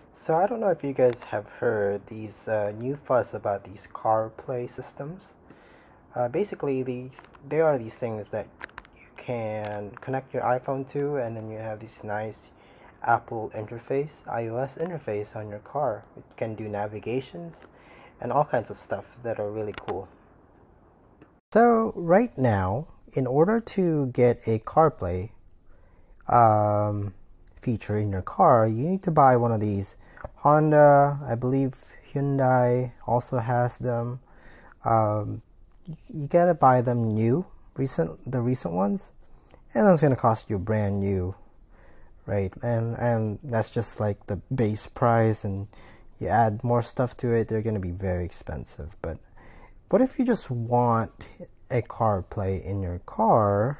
So I don't know if you guys have heard these new fuss about these CarPlay systems. Basically, they are these things that you can connect your iPhone to, and then you have this nice Apple interface, iOS interface on your car. It can do navigations and all kinds of stuff that are really cool. So right now, in order to get a CarPlay feature in your car, you need to buy one of these. Honda, I believe Hyundai also has them. You gotta buy them new, the recent ones, and that's gonna cost you brand new, right? And that's just like the base price, and you add more stuff to it, they're gonna be very expensive. But what if you just want a CarPlay in your car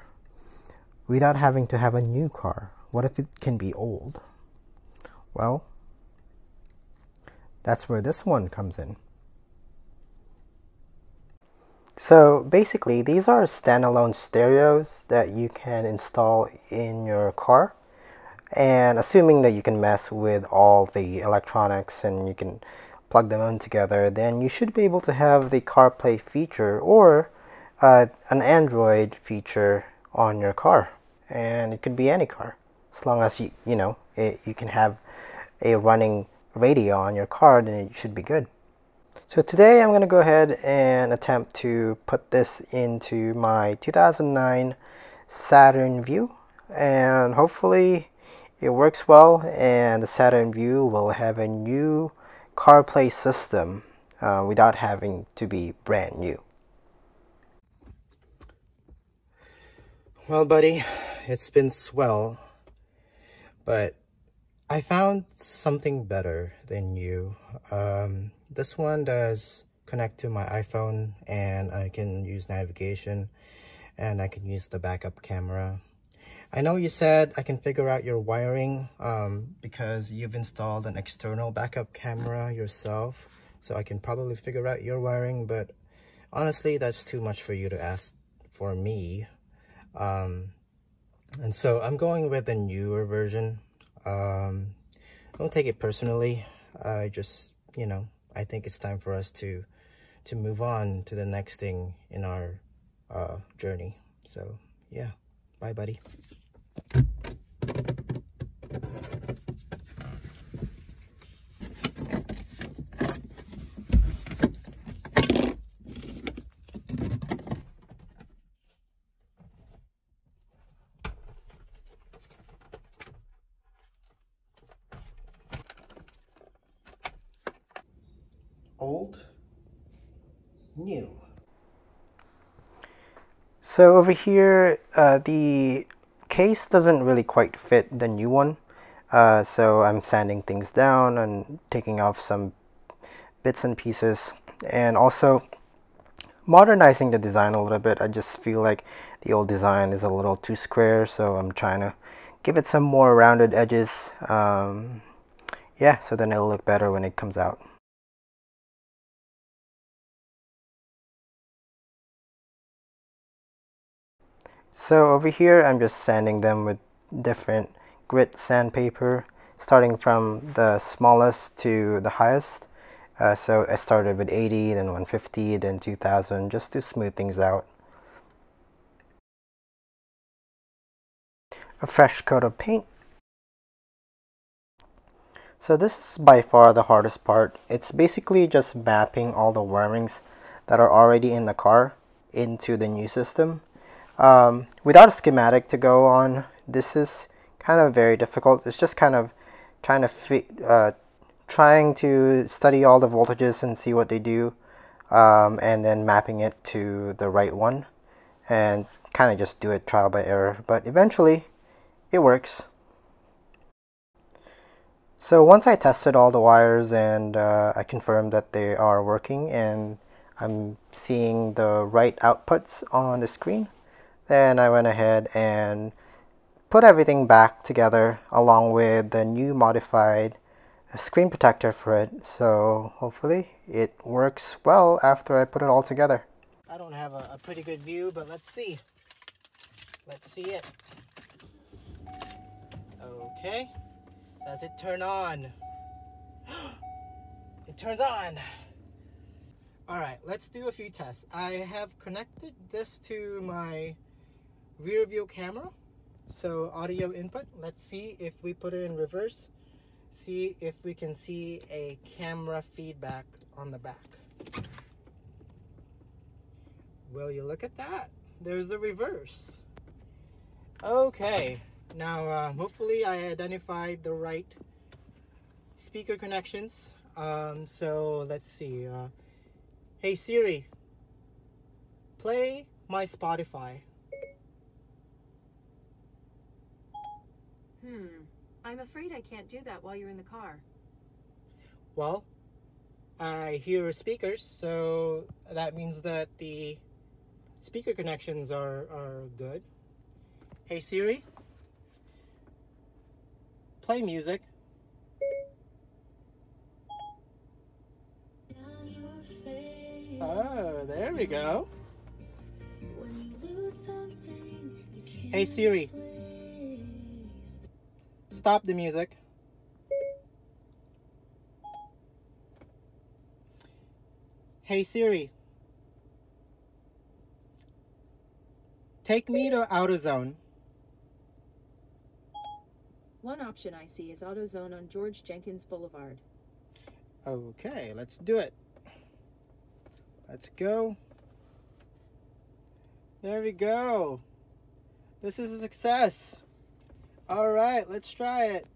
without having to have a new car? What if it can be old? Well, that's where this one comes in. So basically, these are standalone stereos that you can install in your car. And assuming that you can mess with all the electronics and you can plug them in together, then you should be able to have the CarPlay feature or an Android feature on your car. And it could be any car, as long as you can have a running radio on your car, then it should be good. So today I'm going to go ahead and attempt to put this into my 2009 Saturn View, and hopefully it works well and the Saturn View will have a new CarPlay system without having to be brand new. Well, buddy, it's been swell, but I found something better than you. This one does connect to my iPhone, and I can use navigation, and I can use the backup camera. I know you said I can figure out your wiring because you've installed an external backup camera yourself, so I can probably figure out your wiring, but honestly, that's too much for you to ask for me. And so I'm going with a newer version. Don't take it personally. I just, I think it's time for us to move on to the next thing in our journey. So yeah, bye, buddy. Old, new. So over here, the case doesn't really quite fit the new one. So I'm sanding things down and taking off some bits and pieces, and also modernizing the design a little bit. I just feel like the old design is a little too square, so I'm trying to give it some more rounded edges. Yeah, so then it'll look better when it comes out. So over here, I'm just sanding them with different grit sandpaper, starting from the smallest to the highest. So I started with 80, then 150, then 2000, just to smooth things out. A fresh coat of paint. So this is by far the hardest part. It's basically just mapping all the wirings that are already in the car into the new system. Without a schematic to go on, this is kind of very difficult. It's just kind of trying to study all the voltages and see what they do, and then mapping it to the right one, and kind of just do it trial by error. But eventually, it works. So once I tested all the wires and I confirmed that they are working and I'm seeing the right outputs on the screen, then I went ahead and put everything back together along with the new modified screen protector for it. So hopefully it works well after I put it all together. I don't have a pretty good view, but let's see. Let's see it. Okay. Does it turn on? It turns on. All right, let's do a few tests. I have connected this to my rear view camera. So audio input, let's see if we put it in reverse. See if we can see a camera feedback on the back. Will you look at that? There's the reverse. Okay, now hopefully I identified the right speaker connections. So let's see. Hey Siri, play my Spotify. I'm afraid I can't do that while you're in the car. Well, I hear speakers, so that means that the speaker connections are good. Hey Siri, play music. Oh, there we go. Hey Siri, stop the music. Hey Siri, take me to AutoZone. One option I see is AutoZone on George Jenkins Boulevard. Okay, let's do it. Let's go. There we go. This is a success. All right, let's try it.